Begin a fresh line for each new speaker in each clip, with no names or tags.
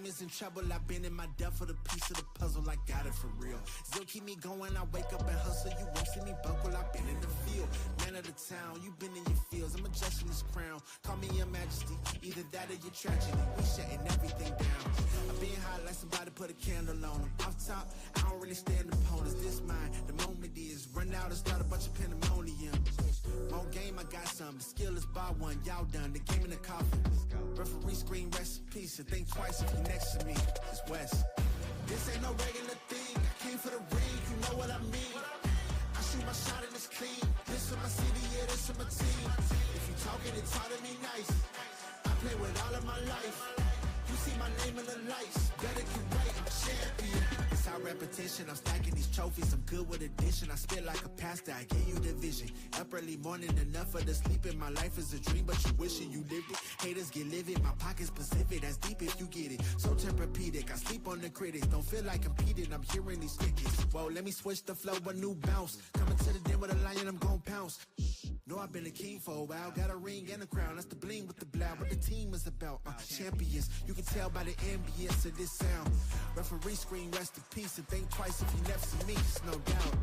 is in trouble. I've been in my depth for the piece of the puzzle. I got it for real. Still keep me going. I wake up and hustle. You won't see me buckle. I've been in the field. Man of the town. You been in your fields. I'm adjusting this crown. Call me your majesty. Either that or your tragedy. We shutting everything down. I've been high like somebody put a candle on them. Off top, I don't really stand opponents. This mine. The moment is run out and start a bunch of pandemonium. More game, I got some. The skill is by one. Y'all done. The game in the coffin. Referee screen recipes. Think twice if you next to me. It's West. This ain't no regular thing. I came for the ring. You know what I mean. I shoot my shot and it's clean. This for my city, yeah, this for my team. If you talking, it's hard to be nice. I play with all of my life. You see my name in the lights. Better get right, I'm champion. It's our repetition. I'm stacking these trophies. I'm good with addition. I spit like a pastor. I gave you the vision. Up early morning, enough for the sleep in my life is a dream, but you wishing you lived it. Haters get livid. My pocket's Pacific. That's deep if you get it. So Tempur-Pedic. I sleep on the critics. Don't feel like competing. I'm hearing these tickets. Whoa, let me switch the flow. A new bounce. Coming to the den with a lion. I'm gon' pounce. Know I've been a king for a while. Got a ring and a crown. That's the bling with the blow. What the team is about. Champions. You can tell by the ambience of this sound. Referee screen, rest in peace. And think twice if you next to me. It's no doubt.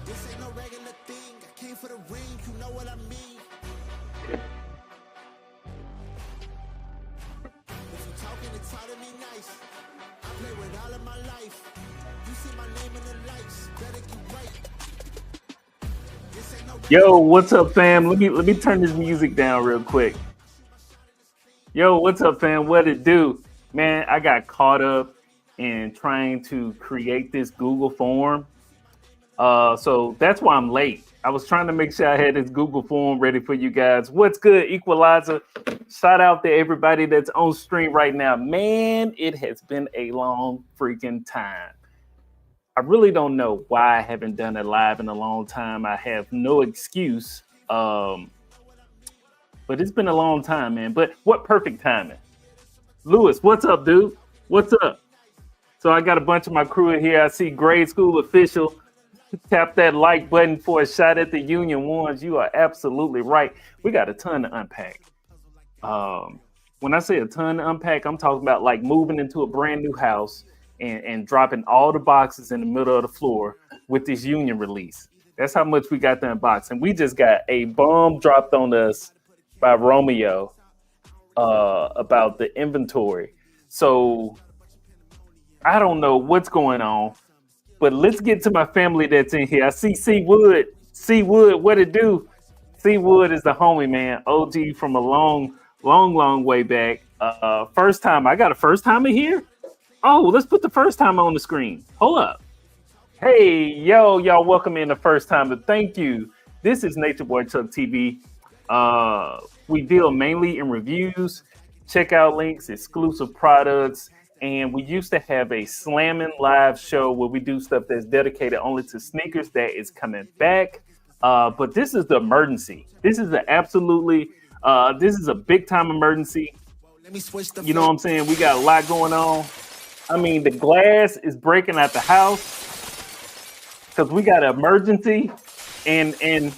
This ain't no regular thing. I came for the ring. You know what I mean. If you talking, it's hard to be nice. I play with all of my life. You see my name in the lights. Better get right.
Yo, what's up, fam? Let me turn this music down real quick. Yo, what's up, fam? What it do? Man, I got caught up in trying to create this Google form. So that's why I'm late. I was trying to make sure I had this Google form ready for you guys. What's good, Equalizer? Shout out to everybody that's on stream right now. Man, it has been a long freaking time. I really don't know why I haven't done it live in a long time. I have no excuse. But it's been a long time, man. But what perfect timing. Lewis, what's up, dude? What's up? So I got a bunch of my crew in here. I see Grade School Official. Tap that like button for a shot at the Union Ones. You are absolutely right. We got a ton to unpack. When I say a ton to unpack, I'm talking about like moving into a brand new house and dropping all the boxes in the middle of the floor with this Union release. That's how much we got to unbox. And we just got a bomb dropped on us by Romeo about the inventory. So I don't know what's going on, but let's get to my family that's in here. I see C Wood. C Wood, what it do? C Wood is the homie, man. OG from a long way back. First time. I got a first timer here. Oh, let's put the first time on the screen. Hold up. Hey, yo, y'all welcome in the first time. But thank you. This is Nature Boy Chuck TV. We deal mainly in reviews, checkout links, exclusive products, and we used to have a slamming live show where we do stuff that's dedicated only to sneakers. That is coming back. But this is the emergency. This is this is a big time emergency. You know what I'm saying? We got a lot going on. I mean, the glass is breaking at the house because we got an emergency, and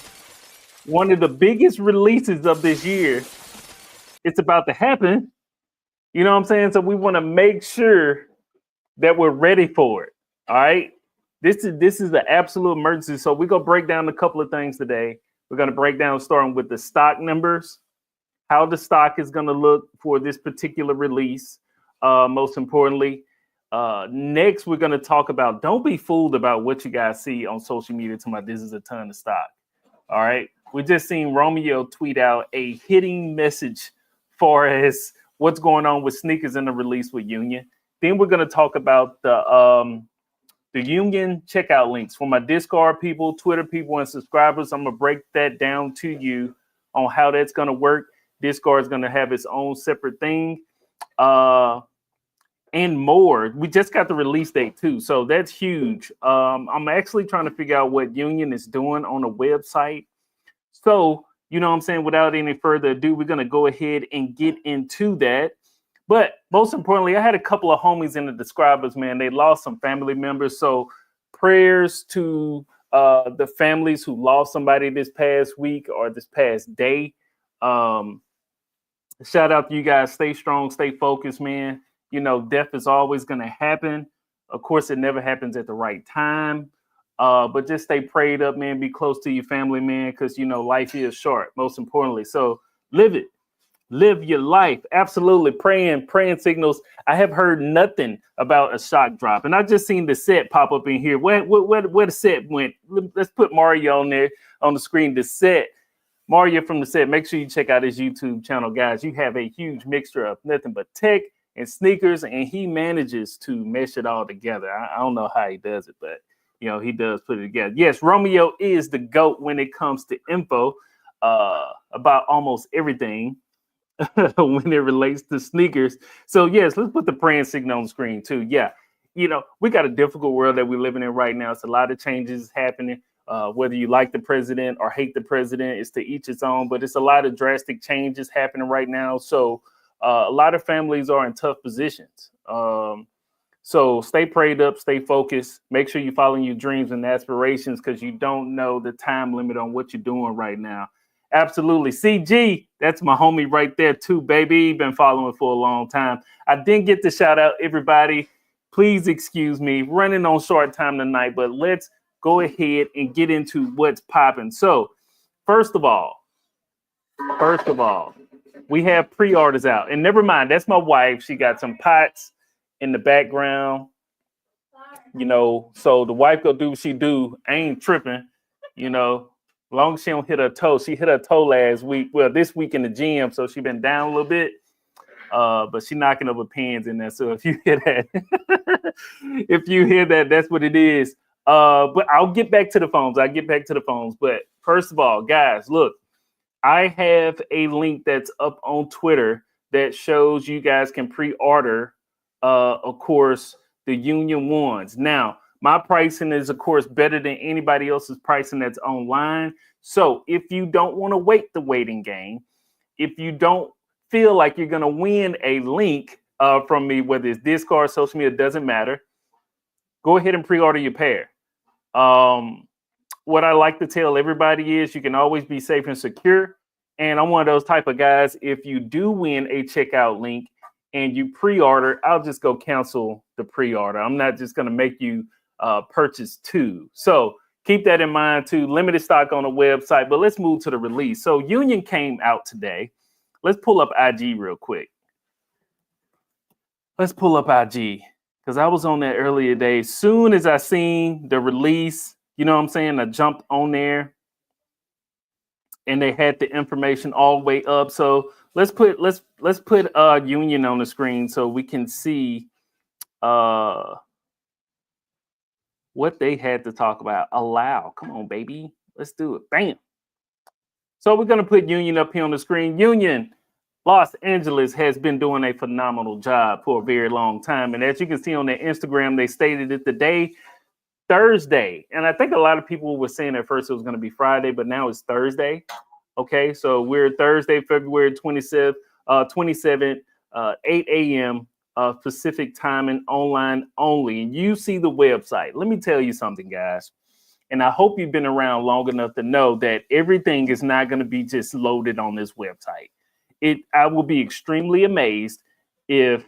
one of the biggest releases of this year, it's about to happen. You know what I'm saying? So we want to make sure that we're ready for it. All right. This is the absolute emergency. So we're gonna break down a couple of things today. We're gonna break down starting with the stock numbers, how the stock is gonna look for this particular release. Most importantly. Next, we're going to talk about, don't be fooled about what you guys see on social media. Talking about this is a ton of stock. All right. We just seen Romeo tweet out a hitting message for as what's going on with sneakers in the release with Union. Then we're going to talk about the Union checkout links for my Discord people, Twitter people, and subscribers. I'm going to break that down to you on how that's going to work. Discord is going to have its own separate thing. And more. We just got the release date too, so that's huge. I'm actually trying to figure out what Union is doing on the website. So, you know what I'm saying, without any further ado, we're going to go ahead and get into that. But most importantly, I had a couple of homies in the describers, man. They lost some family members. So prayers to the families who lost somebody this past week or this past day. Shout out to you guys. Stay strong, stay focused, man. death is always going to happen. Of course, it never happens at the right time. But just stay prayed up, man. Be close to your family, man, because life is short, most importantly. So live it. Live your life. Absolutely. Praying signals. I have heard nothing about a shock drop. And I just seen the set pop up in here. Where the set went? Let's put Mario on there on the screen. The set. Mario from the set. Make sure you check out his YouTube channel, guys. You have a huge mixture of nothing but tech and sneakers, and he manages to mesh it all together. I don't know how he does it, but he does put it together. Yes, Romeo is the GOAT when it comes to info about almost everything when it relates to sneakers. So yes, let's put the praying signal on the screen too. Yeah, we got a difficult world that we're living in right now. It's a lot of changes happening. Whether you like the president or hate the president, it's to each its own. But it's a lot of drastic changes happening right now. So a lot of families are in tough positions. So stay prayed up, stay focused. Make sure you're following your dreams and aspirations because you don't know the time limit on what you're doing right now. Absolutely. CG, that's my homie right there too, baby. Been following for a long time. I didn't get to shout out everybody. Please excuse me. Running on short time tonight, but let's go ahead and get into what's popping. So first of all, we have pre-orders out. And never mind, that's my wife. She got some pots in the background, so the wife go do what she do. I ain't tripping, as long as she don't hit her toe. She hit her toe last week. Well, this week in the gym, so she been down a little bit. But she knocking over pins in there. So if you hear that, that's what it is. But I'll get back to the phones. But first of all, guys, look, I have a link that's up on Twitter that shows you guys can pre-order, of course, the Union ones. Now, my pricing is, of course, better than anybody else's pricing that's online. So if you don't want to wait the waiting game, if you don't feel like you're going to win a link from me, whether it's Discord, social media, doesn't matter, go ahead and pre-order your pair. What I like to tell everybody is you can always be safe and secure. And I'm one of those type of guys, if you do win a checkout link and you pre-order, I'll just go cancel the pre-order. I'm not just going to make you purchase two. So keep that in mind too. Limited stock on the website, but let's move to the release. So Union came out today. Let's pull up IG real quick. Let's pull up IG because I was on there earlier today. Soon as I seen the release, you know what I'm saying, I jumped on there and they had the information all the way up. So let's put Union on the screen so we can see what they had to talk about. Allow. Come on, baby. Let's do it. Bam. So we're going to put Union up here on the screen. Union, Los Angeles has been doing a phenomenal job for a very long time. And as you can see on their Instagram, they stated it today, Thursday. And I think a lot of people were saying at first it was going to be Friday, but now it's Thursday. Okay, so we're Thursday, February 27th, 8 a.m. Pacific time and online only. And you see the website. Let me tell you something, guys. And I hope you've been around long enough to know that everything is not going to be just loaded on this website. I will be extremely amazed if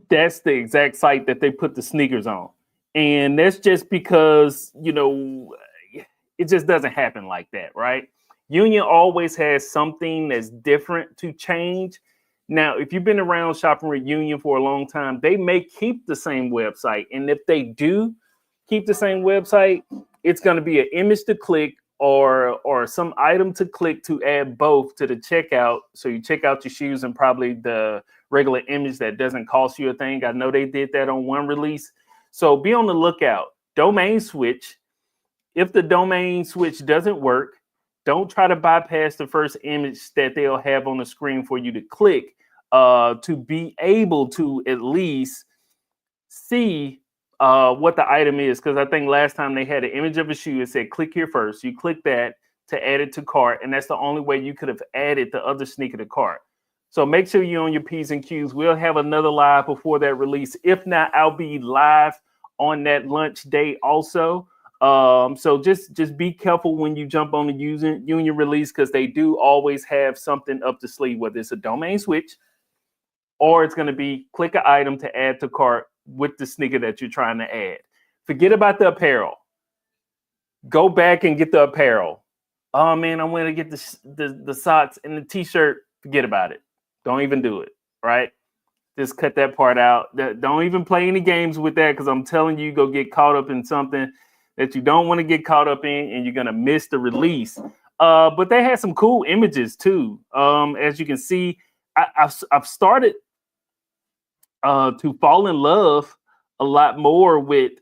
that's the exact site that they put the sneakers on. And that's just because, it just doesn't happen like that, right? Union always has something that's different to change. Now, if you've been around shopping with Union for a long time, they may keep the same website. And if they do keep the same website, it's going to be an image to click or some item to click to add both to the checkout. So you check out your shoes and probably the regular image that doesn't cost you a thing. I know they did that on one release. So be on the lookout. Domain switch. If the domain switch doesn't work, don't try to bypass the first image that they'll have on the screen for you to click to be able to at least see what the item is. Because I think last time they had an image of a shoe. It said click here first. You click that to add it to cart. And that's the only way you could have added the other sneaker to cart. So make sure you're on your P's and Q's. We'll have another live before that release. If not, I'll be live on that lunch day also. So just be careful when you jump on the Union release because they do always have something up the sleeve, whether it's a domain switch or it's going to be click an item to add to cart with the sneaker that you're trying to add. Forget about the apparel. Go back and get the apparel. Oh man, I want to get the socks and the t-shirt. Forget about it. Don't even do it, right? Just cut that part out. Don't even play any games with that, because I'm telling you, go get caught up in something that you don't want to get caught up in, and you're going to miss the release. But they had some cool images too. As you can see, I've started to fall in love a lot more with,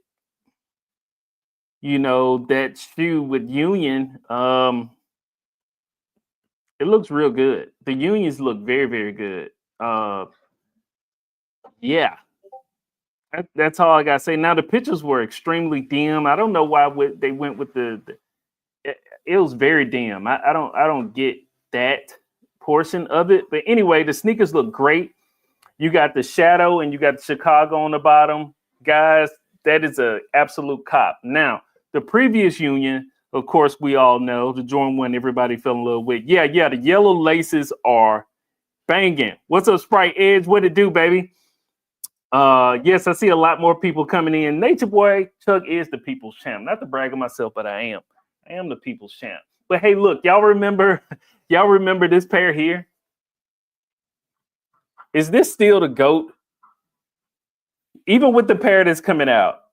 that shoe with Union. It looks real good. The Unions look very, very good. Yeah, that's all I gotta say. Now the pictures were extremely dim. I don't know why they went with it was very dim. I don't get that portion of it. But anyway, the sneakers look great. You got the shadow and you got Chicago on the bottom. Guys, that is an absolute cop. Now, the previous Union, of course, we all know, the Jordan 1, everybody fell in love with. Yeah, the yellow laces are banging. What's up, Sprite Edge? What it do, baby? Yes, I see a lot more people coming in. Nature Boy Chuck is the people's champ. Not to brag on myself, but I am. I am the people's champ. But hey, look, y'all remember this pair here? Is this still the GOAT? Even with the pair that's coming out,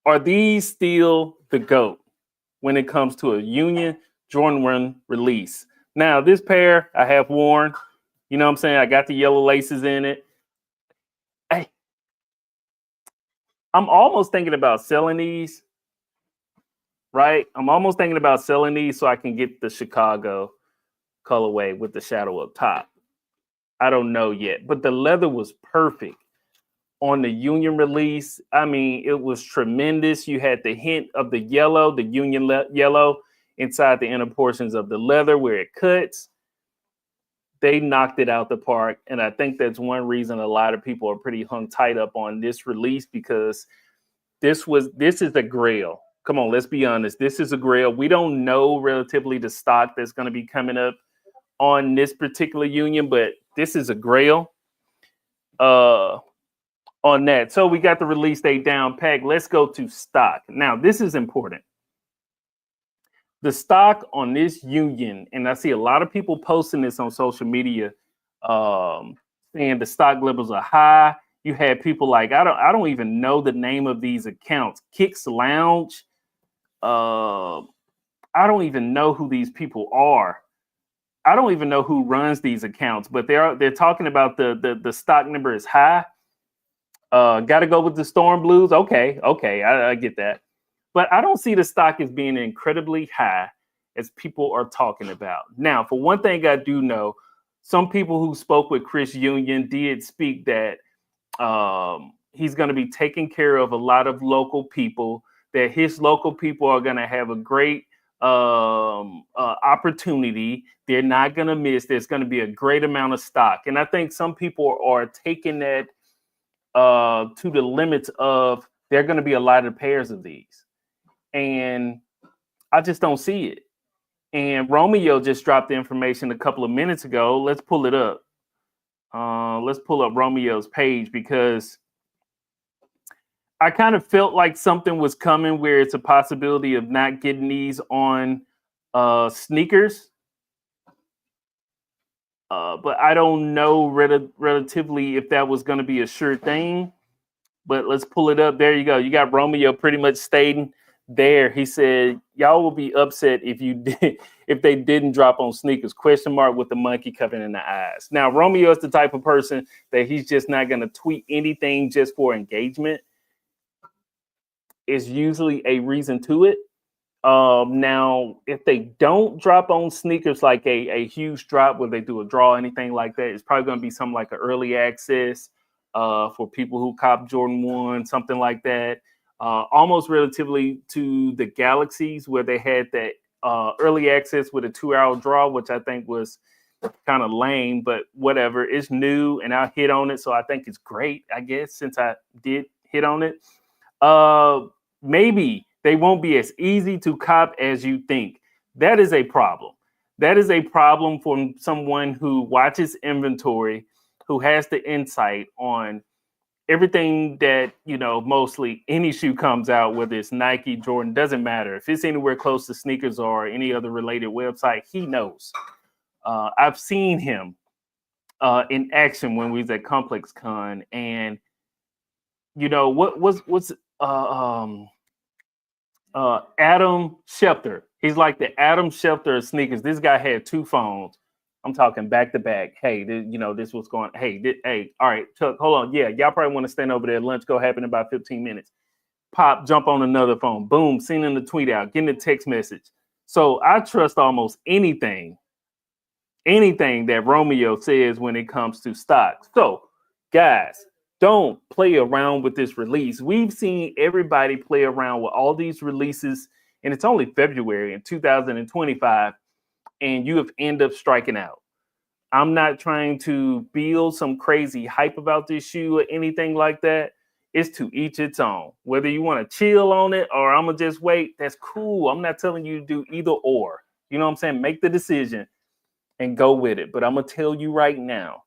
are these still the GOAT when it comes to a Union Jordan 1 release? Now, this pair I have worn. You know what I'm saying? I got the yellow laces in it. Hey, I'm almost thinking about selling these, right? I'm almost thinking about selling these so I can get the Chicago colorway with the shadow up top. I don't know yet, but the leather was perfect on the Union release. I mean, it was tremendous. You had the hint of the yellow, the Union yellow inside the inner portions of the leather where it cuts. They knocked it out the park. And I think that's one reason a lot of people are pretty hung tight up on this release, because this is a grail. Come on, let's be honest. This is a grail. We don't know relatively the stock that's going to be coming up on this particular Union, but this is a grail on that. So we got the release date down packed. Let's go to stock. Now, this is important. The stock on this Union, and I see a lot of people posting this on social media, saying the stock levels are high. You had people like, I don't even know the name of these accounts. Kicks Lounge. I don't even know who these people are. I don't even know who runs these accounts, but they're talking about the stock number is high. Got to go with the Storm Blues. Okay, I get that. But I don't see the stock as being incredibly high as people are talking about. Now, for one thing I do know, some people who spoke with Chris Union did speak that he's going to be taking care of a lot of local people, that his local people are going to have a great opportunity. They're not going to miss. There's going to be a great amount of stock. And I think some people are taking that to the limits of there are going to be a lot of pairs of these. And I just don't see it. And Romeo just dropped the information a couple of minutes ago. Let's pull it up. Let's pull up Romeo's page, because I kind of felt like something was coming where it's a possibility of not getting these on sneakers. But I don't know relatively if that was going to be a sure thing. But let's pull it up. There you go. You got Romeo pretty much stating there. He said, y'all will be upset if they didn't drop on sneakers, ? With the monkey covering in the eyes. Now, Romeo is the type of person that he's just not going to tweet anything just for engagement. It's usually a reason to it. Now, if they don't drop on sneakers like a huge drop where they do a draw, anything like that, it's probably going to be something like an early access for people who cop Jordan 1, something like that. Almost relatively to the Galaxies, where they had that early access with a 2-hour draw, which I think was kind of lame, but whatever. It's new and I hit on it, so I think it's great, I guess, since I did hit on it. Maybe they won't be as easy to cop as you think. That is a problem. That is a problem for someone who watches inventory, who has the insight on everything that, mostly any shoe comes out, whether it's Nike, Jordan, doesn't matter. If it's anywhere close to sneakers or any other related website, he knows. I've seen him in action when we was at Complex Con, and what's Adam Schefter. He's like the Adam Schefter of sneakers. This guy had 2 phones. I'm talking back to back. Hey, this was going. Hey, all right, Chuck, hold on. Yeah, y'all probably want to stand over there. Lunch go happen in about 15 minutes. Pop, jump on another phone. Boom, sending the tweet out, getting a text message. So I trust almost anything that Romeo says when it comes to stocks. So, guys, don't play around with this release. We've seen everybody play around with all these releases, and it's only February in 2025, and you have ended up striking out. I'm not trying to build some crazy hype about this shoe or anything like that. It's to each its own. Whether you want to chill on it or I'm going to just wait, that's cool. I'm not telling you to do either or. You know what I'm saying? Make the decision and go with it. But I'm going to tell you right now,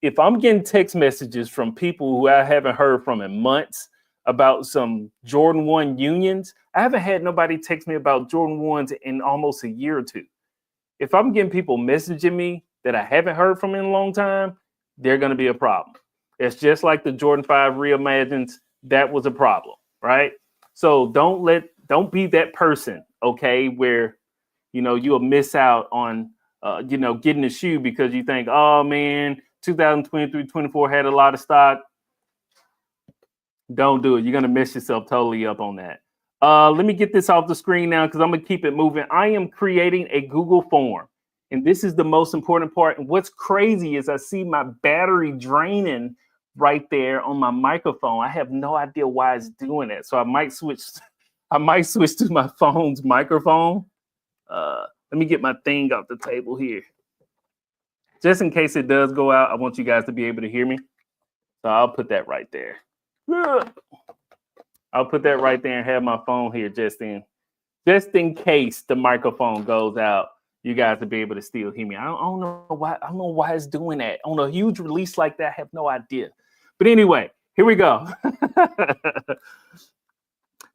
if I'm getting text messages from people who I haven't heard from in months about some Jordan 1 unions, I haven't had nobody text me about Jordan 1s in almost a year or two. If I'm getting people messaging me that I haven't heard from in a long time, they're going to be a problem. It's just like the Jordan 5 Reimagines. That was a problem, right? So don't be that person, okay, where, you'll miss out on, getting a shoe because you think, oh, man, 2023-24 had a lot of stock. Don't do it. You're going to mess yourself totally up on that. Let me get this off the screen now because I'm going to keep it moving. I am creating a Google form, and this is the most important part. And what's crazy is I see my battery draining right there on my microphone. I have no idea why it's doing it. So I might switch to my phone's microphone. Let me get my thing off the table here. Just in case it does go out, I want you guys to be able to hear me. So I'll put that right there. I'll put that right there and have my phone here just in case the microphone goes out. You guys to be able to still hear me. I don't know why. I don't know why it's doing that on a huge release like that. I have no idea. But anyway, here we go.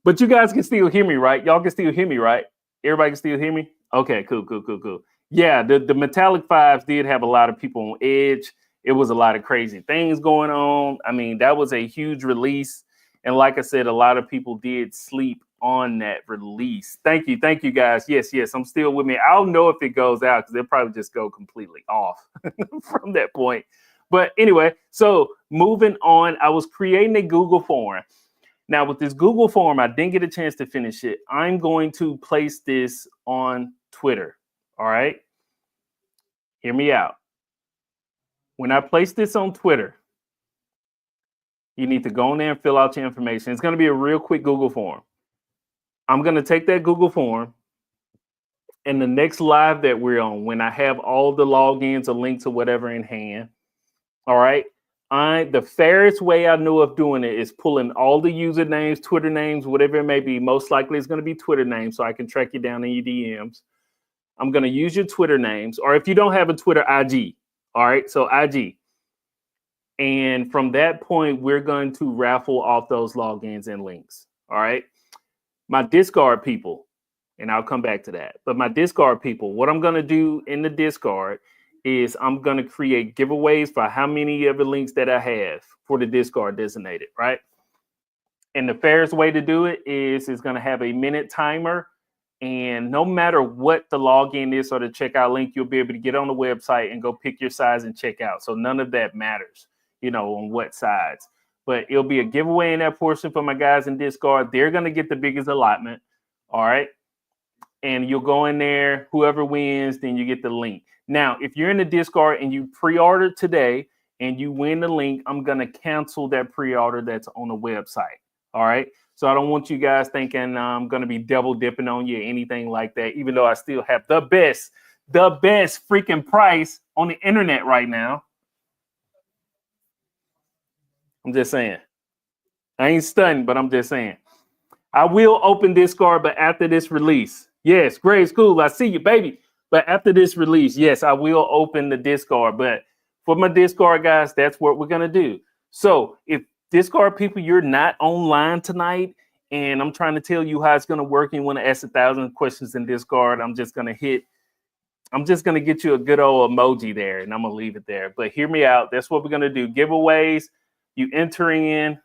But you guys can still hear me, right? Y'all can still hear me, right? Everybody can still hear me. Okay, cool. Yeah, the Metallic 5s did have a lot of people on edge. It was a lot of crazy things going on. I mean, that was a huge release. And like I said, a lot of people did sleep on that release. Thank you, guys. Yes, I'm still with me. I'll know if it goes out because they'll probably just go completely off from that point. But anyway, so moving on, I was creating a Google form. Now with this Google form, I didn't get a chance to finish it. I'm going to place this on Twitter. All right. Hear me out. When I place this on Twitter, you need to go in there and fill out your information. It's going to be a real quick Google form. I'm going to take that Google form, and the next live that we're on, when I have all the logins or links or whatever in hand, all right, the fairest way I know of doing it is pulling all the usernames, Twitter names, whatever it may be. Most likely it's going to be Twitter names, so I can track you down in your DMs. I'm going to use your Twitter names, or if you don't have a Twitter, IG. All right, so IG. And from that point, we're going to raffle off those logins and links. All right. My Discord people, and I'll come back to that. But my Discord people, what I'm going to do in the Discord is I'm going to create giveaways for how many of the links that I have for the Discord designated, right? And the fairest way to do it is it's going to have a minute timer. And no matter what the login is or the checkout link, you'll be able to get on the website and go pick your size and check out. So none of that matters, on what sides. But it'll be a giveaway in that portion for my guys in Discord. They're going to get the biggest allotment. All right. And you'll go in there. Whoever wins, then you get the link. Now, if you're in the Discord and you pre-order today and you win the link, I'm going to cancel that pre-order that's on the website. All right. So I don't want you guys thinking I'm going to be double dipping on you or anything like that, even though I still have the best freaking price on the internet right now. I'm just saying. I ain't stunning, but I'm just saying. I will open Discord, but after this release. Yes, grade school, I see you, baby. But after this release, yes, I will open the Discord. But for my Discord guys, that's what we're going to do. So if Discord people, you're not online tonight, and I'm trying to tell you how it's going to work, and you want to ask 1,000 questions in Discord, I'm just going to get you a good old emoji there, and I'm going to leave it there. But hear me out. That's what we're going to do. Giveaways, you enter in,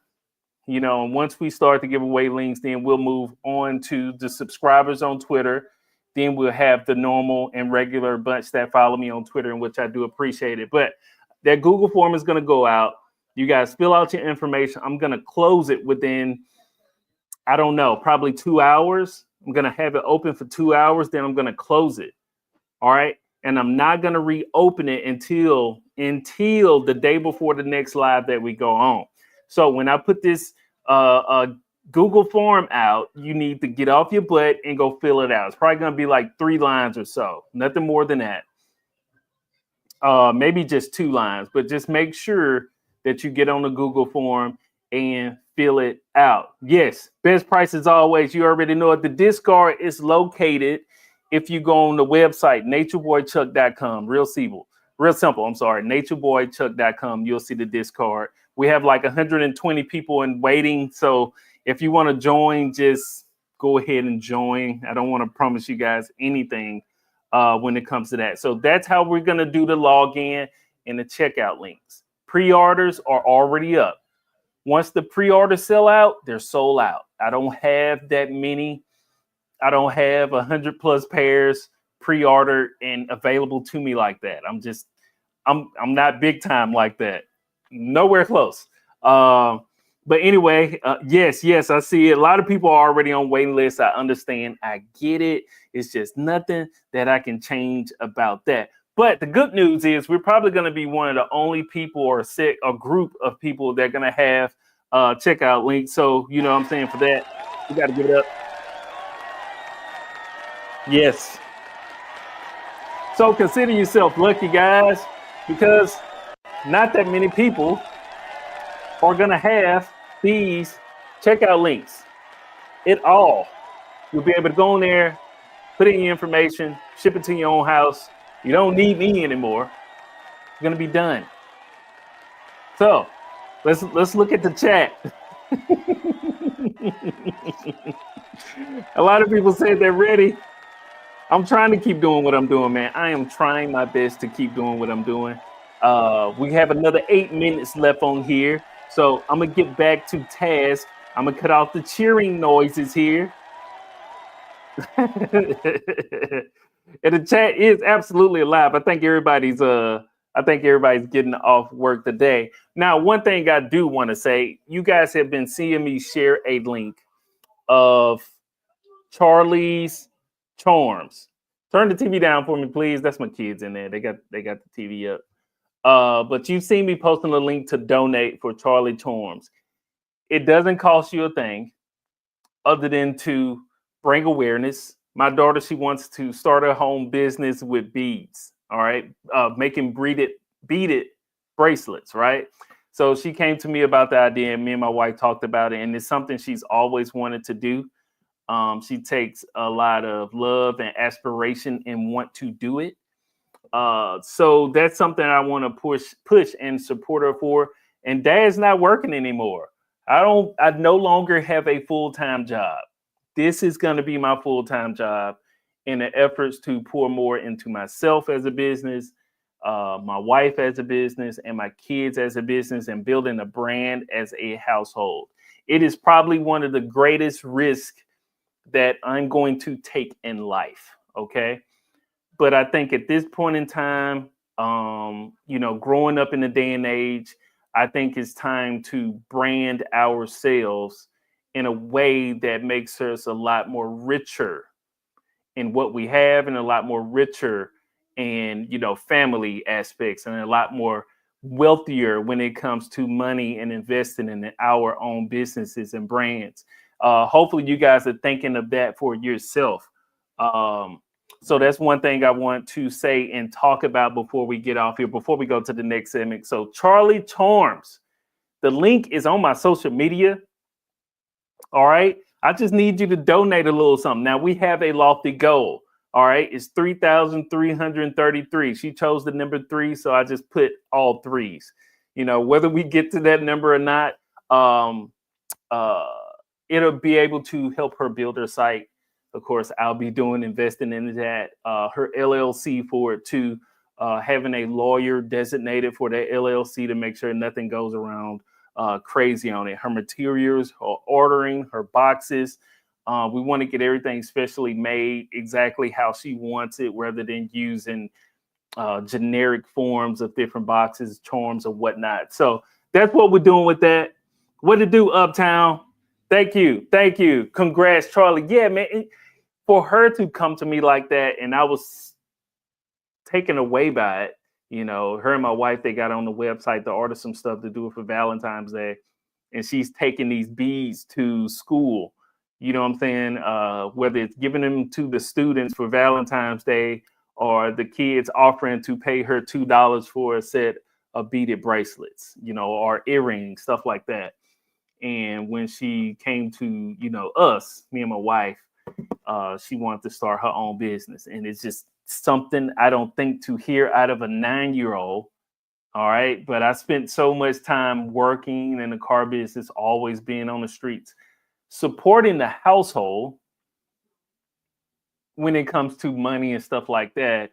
you know, and once we start the giveaway links, then we'll move on to the subscribers on Twitter. Then we'll have the normal and regular bunch that follow me on Twitter, in which I do appreciate it. But that Google form is going to go out. You guys fill out your information. I'm going to close it within, I don't know, probably 2 hours. I'm going to have it open for 2 hours. Then I'm going to close it. All right. And I'm not going to reopen it until the day before the next live that we go on. So when I put this Google form out, you need to get off your butt and go fill it out. It's probably going to be like 3 lines or so. Nothing more than that. Maybe just 2 lines, but just make sure that you get on the Google form and fill it out. Yes, best price as always. You already know it. The Discord is located if you go on the website, natureboychuck.com. Real simple. I'm sorry, natureboychuck.com. You'll see the Discord. We have like 120 people in waiting. So if you want to join, just go ahead and join. I don't want to promise you guys anything when it comes to that. So that's how we're going to do the login and the checkout links. Pre-orders are already up. Once the pre-orders sell out, they're sold out. I don't have that many. I don't have 100+ pairs pre-ordered and available to me like that. I'm not big time like that. Nowhere close. But anyway, yes, I see it. A lot of people are already on waiting lists. I understand. I get it. It's just nothing that I can change about that. But the good news is we're probably going to be one of the only people or a group of people that are going to have checkout links. So, you know what I'm saying? For that, we got to give it up. Yes. So consider yourself lucky, guys, because not that many people are going to have these checkout links at all. You'll be able to go in there, put in your information, ship it to your own house. You don't need me anymore. You're going to be done. So let's look at the chat. A lot of people said they're ready. I'm trying to keep doing what I'm doing, man. I am trying my best to keep doing what I'm doing. We have another 8 minutes left on here. So I'm going to get back to task. I'm going to cut off the cheering noises here. And the chat is absolutely alive. I think everybody's getting off work today. Now, one thing I do want to say, you guys have been seeing me share a link of Charlie's Charms. Turn the TV down for me, please. That's my kids in there. They got the TV up. But you've seen me posting a link to donate for Charlie Charms. It doesn't cost you a thing other than to bring awareness. My daughter, she wants to start a home business with beads. All right. Making beaded bracelets. Right. So she came to me about the idea, and me and my wife talked about it. And it's something she's always wanted to do. She takes a lot of love and aspiration and want to do it. So that's something I want to push and support her for. And Dad's not working anymore. I no longer have a full-time job. This is going to be my full-time job in the efforts to pour more into myself as a business, my wife as a business, and my kids as a business, and building a brand as a household. It is probably one of the greatest risks that I'm going to take in life. Okay. But I think at this point in time, growing up in the day and age, I think it's time to brand ourselves in a way that makes us a lot more richer in what we have, and a lot more richer in, family aspects, and a lot more wealthier when it comes to money and investing in our own businesses and brands. Hopefully you guys are thinking of that for yourself. So that's one thing I want to say and talk about before we get off here, before we go to the next segment. So Charlie Charms, the link is on my social media. All right. I just need you to donate a little something. Now we have a lofty goal. All right, it's 3,333. She chose the number 3, so I just put all threes. You know, whether we get to that number or not, um, uh, it'll be able to help her build her site. Of course, I'll be investing in that. Her LLC for it too, having a lawyer designated for that LLC to make sure nothing goes around crazy on it. Her materials, her ordering, her boxes. We want to get everything specially made exactly how she wants it, rather than using generic forms of different boxes, charms, or whatnot. So that's what we're doing with that. What to do, Uptown? Thank you. Congrats, Charleigh. Yeah, man. For her to come to me like that, and I was taken away by it. You know, her and my wife, they got on the website to order some stuff to do it for Valentine's Day, and she's taking these beads to school. You know what I'm saying? Whether it's giving them to the students for Valentine's Day, or the kids offering to pay her $2 for a set of beaded bracelets, you know, or earrings, stuff like that. And when she came to, you know, us, me and my wife, she wanted to start her own business. And it's just something I don't think to hear out of a 9-year-old. All right. But I spent so much time working in the car business, always being on the streets, supporting the household when it comes to money and stuff like that,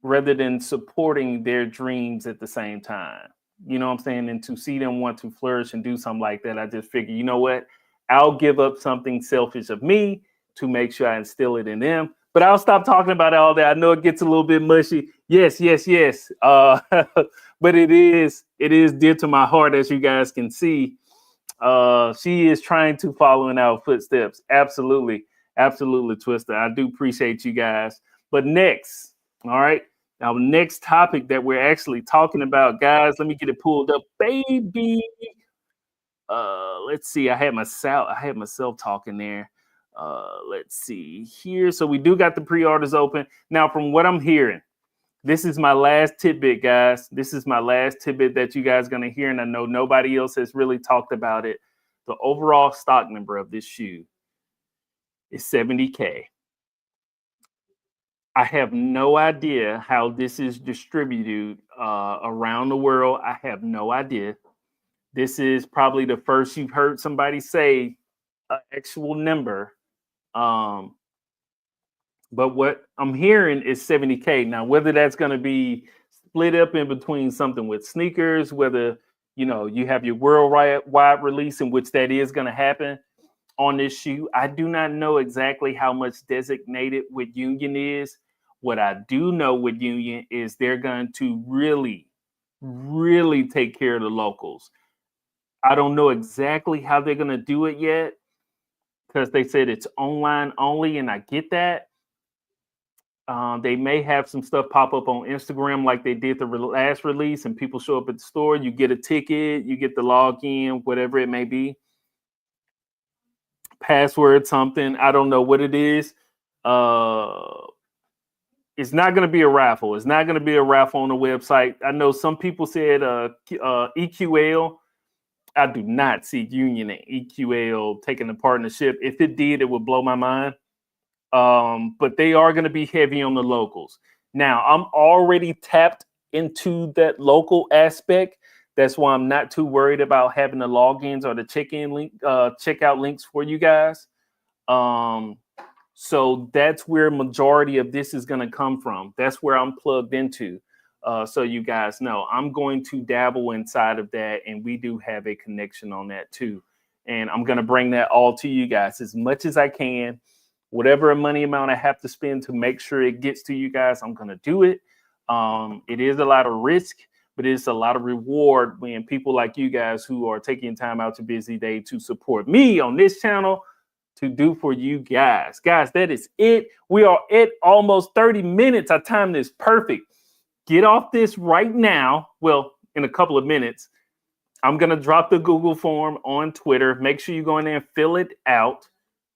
rather than supporting their dreams at the same time. You know what I'm saying? And to see them want to flourish and do something like that, I just figured, you know what? I'll give up something selfish of me to make sure I instill it in them. But I'll stop talking about all that. I know it gets a little bit mushy. Yes. But it is dear to my heart, as you guys can see. She is trying to follow in our footsteps. Absolutely, Twister. I do appreciate you guys. But next, all right, our next topic that we're actually talking about, guys, let me get it pulled up, baby. Let's see. I had myself talking there. Let's see here. So we do got the pre-orders open. Now, from what I'm hearing, this is my last tidbit, guys. This is my last tidbit that you guys are going to hear, and I know nobody else has really talked about it. The overall stock number of this shoe is 70K. I have no idea how this is distributed around the world. I have no idea. This is probably the first you've heard somebody say an actual number. But what I'm hearing is 70K. Now, whether that's going to be split up in between something with sneakers, whether, you know, you have your worldwide release, in which that is going to happen on this shoe, I do not know exactly how much designated with Union is. What I do know with Union is they're going to really, really take care of the locals. I don't know exactly how they're going to do it yet, because they said it's online only, and I get that. They may have some stuff pop up on Instagram like they did the last release, and people show up at the store, you get a ticket, you get the login, whatever it may be. Password, something. I don't know what it is. It's not going to be a raffle. It's not going to be a raffle on the website. I know some people said EQL. I do not see Union and EQL taking a partnership. If it did, it would blow my mind. But they are going to be heavy on the locals. Now, I'm already tapped into that local aspect. That's why I'm not too worried about having the logins or the check-in link, checkout links for you guys. So that's where majority of this is going to come from. That's where I'm plugged into. So you guys know, I'm going to dabble inside of that, and we do have a connection on that too. And I'm going to bring that all to you guys as much as I can. Whatever money amount I have to spend to make sure it gets to you guys, I'm going to do it. It is a lot of risk, but it's a lot of reward when people like you guys who are taking time out your busy day to support me on this channel to do for you guys. Guys, that is it. We are at almost 30 minutes. I timed this perfect. Get off this right now. Well, in a couple of minutes. I'm going to drop the Google form on Twitter. Make sure you go in there and fill it out.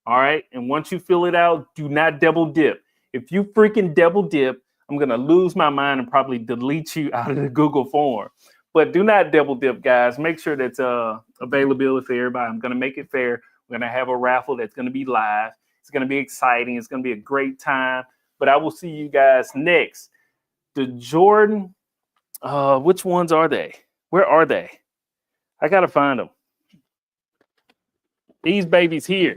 All right. And once you fill it out, do not double dip. If you freaking double dip, I'm going to lose my mind and probably delete you out of the Google form. But do not double dip, guys. Make sure that's availability for everybody. I'm going to make it fair. We're going to have a raffle that's going to be live. It's going to be exciting. It's going to be a great time. But I will see you guys next. The Jordan, which ones are they? Where are they? I got to find them. These babies here.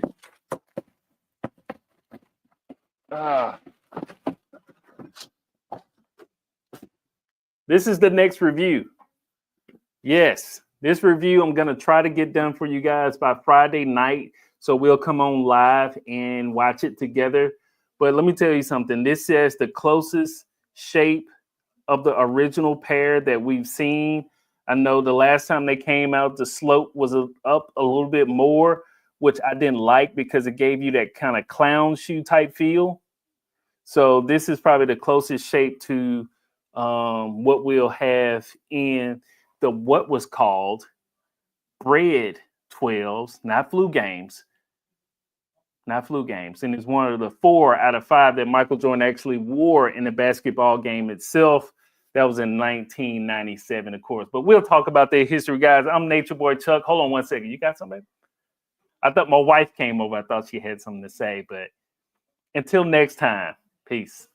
This is the next review. Yes, this review I'm going to try to get done for you guys by Friday night. So we'll come on live and watch it together. But let me tell you something. This says the closest shape of the original pair that we've seen. I know the last time they came out, the slope was up a little bit more, which I didn't like because it gave you that kind of clown shoe type feel. So this is probably the closest shape to what we'll have in the what was called bread 12s, not flu games. Not flu games. And it's one of the 4 out of 5 that Michael Jordan actually wore in the basketball game itself. That was in 1997, of course. But we'll talk about their history, guys. I'm Nature Boy Chuck. Hold on one second. You got something? I thought my wife came over. I thought she had something to say. But until next time, peace.